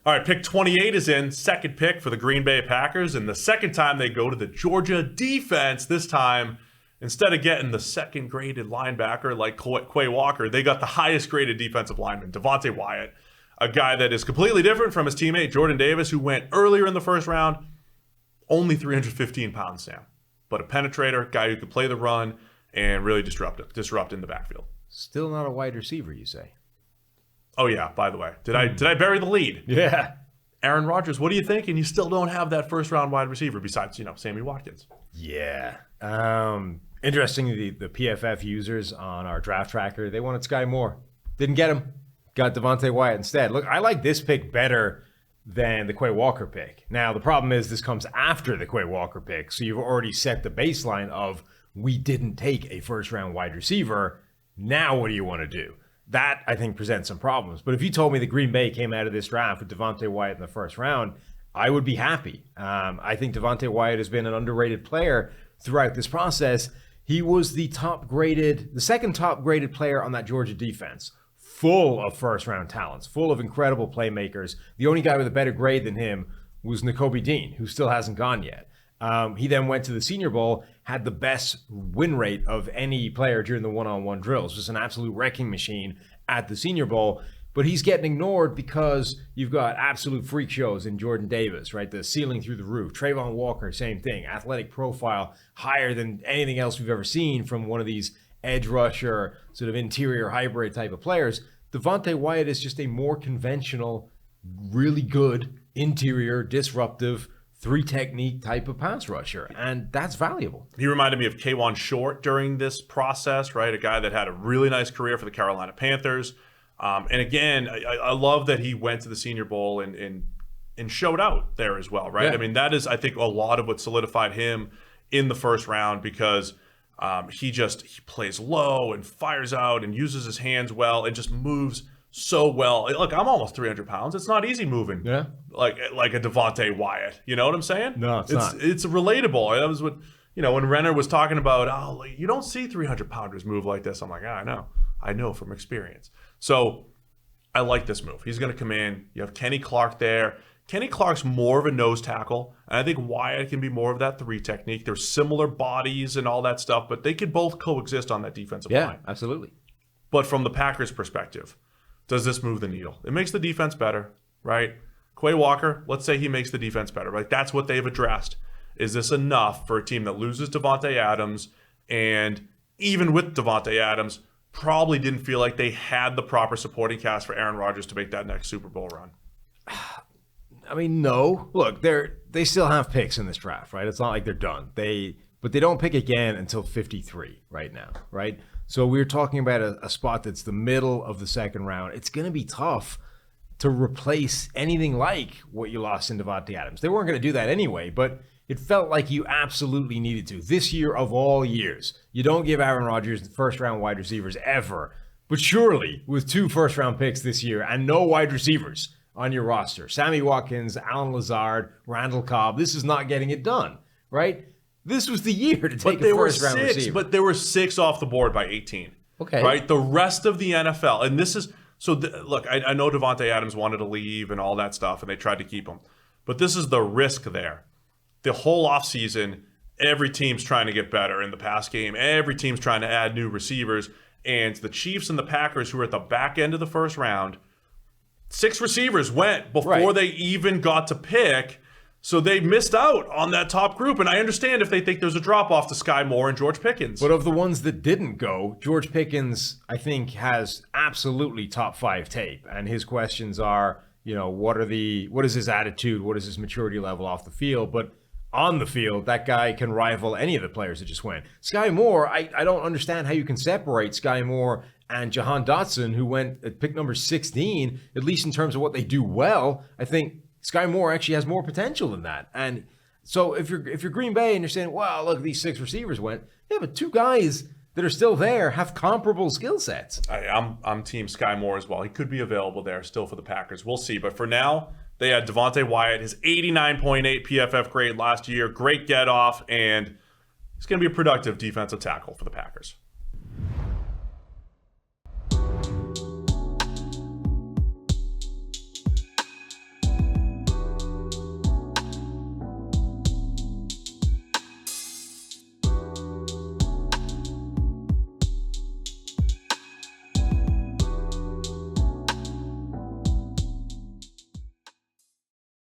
All right, pick 28 is in. Second pick for the Green Bay Packers. And the second time they go to the Georgia defense, this time, instead of getting the second graded linebacker like Quay Walker, they got the highest graded defensive lineman, Devonte Wyatt, a guy that is completely different from his teammate, Jordan Davis, who went earlier in the first round. Only 315 pounds, Sam. But a penetrator, guy who could play the run and really disrupt in the backfield. Still not a wide receiver, you say? Oh, yeah, by the way. Did I bury the lead? Yeah. Aaron Rodgers, what do you think? And you still don't have that first-round wide receiver besides, Sammy Watkins. Yeah. Interestingly, the PFF users on our draft tracker, they wanted Sky Moore. Didn't get him. Got Devonte Wyatt instead. Look, I like this pick better than the Quay Walker pick. Now, the problem is this comes after the Quay Walker pick, so you've already set the baseline of we didn't take a first-round wide receiver. Now what do you want to do? That, I think, presents some problems. But if you told me that Green Bay came out of this draft with Devonte Wyatt in the first round, I would be happy. I think Devonte Wyatt has been an underrated player throughout this process. He was the second top-graded player on that Georgia defense, full of first-round talents, full of incredible playmakers. The only guy with a better grade than him was Nakobe Dean, who still hasn't gone yet. He then went to the Senior Bowl, had the best win rate of any player during the one-on-one drills. Just an absolute wrecking machine at the Senior Bowl. But he's getting ignored because you've got absolute freak shows in Jordan Davis, right? The ceiling through the roof. Trayvon Walker, same thing. Athletic profile higher than anything else we've ever seen from one of these edge rusher, sort of interior hybrid type of players. Devonte Wyatt is just a more conventional, really good, interior, disruptive, three-technique type of pass rusher, and that's valuable. He reminded me of K'Wan Short during this process, right? A guy that had a really nice career for the Carolina Panthers. And again, I love that he went to the Senior Bowl and showed out there as well, right? Yeah. I mean, that is, I think, a lot of what solidified him in the first round because he plays low and fires out and uses his hands well and just moves so well. Look, I'm almost 300 pounds. It's not easy moving. Yeah. Like a Devonte Wyatt. You know what I'm saying? No, it's not. It's relatable. That was what, when Renner was talking about, you don't see 300 pounders move like this. I'm like, I know. I know from experience. So I like this move. He's going to come in. You have Kenny Clark there. Kenny Clark's more of a nose tackle. And I think Wyatt can be more of that three technique. They're similar bodies and all that stuff, but they could both coexist on that defensive line. Yeah, absolutely. But from the Packers' perspective, does this move the needle? It makes the defense better, right? Quay Walker, let's say he makes the defense better, right? That's what they've addressed. Is this enough for a team that loses Devonte Adams and even with Devonte Adams, probably didn't feel like they had the proper supporting cast for Aaron Rodgers to make that next Super Bowl run? I mean, no. Look, they still have picks in this draft, right? It's not like they're done. But they don't pick again until 53 right now, right? So we're talking about a spot that's the middle of the second round. It's going to be tough to replace anything like what you lost in Devonte Adams. They weren't going to do that anyway, but it felt like you absolutely needed to. This year of all years, you don't give Aaron Rodgers first-round wide receivers ever. But surely, with 2 first-round picks this year and no wide receivers on your roster, Sammy Watkins, Allen Lazard, Randall Cobb, this is not getting it done, right? This was the year to take a first-round receiver. But there were 6 off the board by 18. Okay. Right? The rest of the NFL, and this is, look, I know Devonte Adams wanted to leave and all that stuff, and they tried to keep him. But this is the risk there. The whole offseason, every team's trying to get better in the pass game. Every team's trying to add new receivers. And the Chiefs and the Packers, who are at the back end of the first round, 6 receivers went before they even got to pick. So they missed out on that top group. And I understand if they think there's a drop-off to Sky Moore and George Pickens. But of the ones that didn't go, George Pickens, I think, has absolutely top 5 tape. And his questions are, what is his attitude? What is his maturity level off the field? But on the field, that guy can rival any of the players that just went. Sky Moore, I don't understand how you can separate Sky Moore and Jahan Dotson, who went at pick number 16, at least in terms of what they do well. I think Sky Moore actually has more potential than that. And so if you're Green Bay and you're saying, well, look, these 6 receivers went, yeah, but 2 guys that are still there have comparable skill sets. I'm team Sky Moore as well. He could be available there still for the Packers. We'll see. But for now, they had Devonte Wyatt, his 89.8 PFF grade last year. Great get off, and he's going to be a productive defensive tackle for the Packers.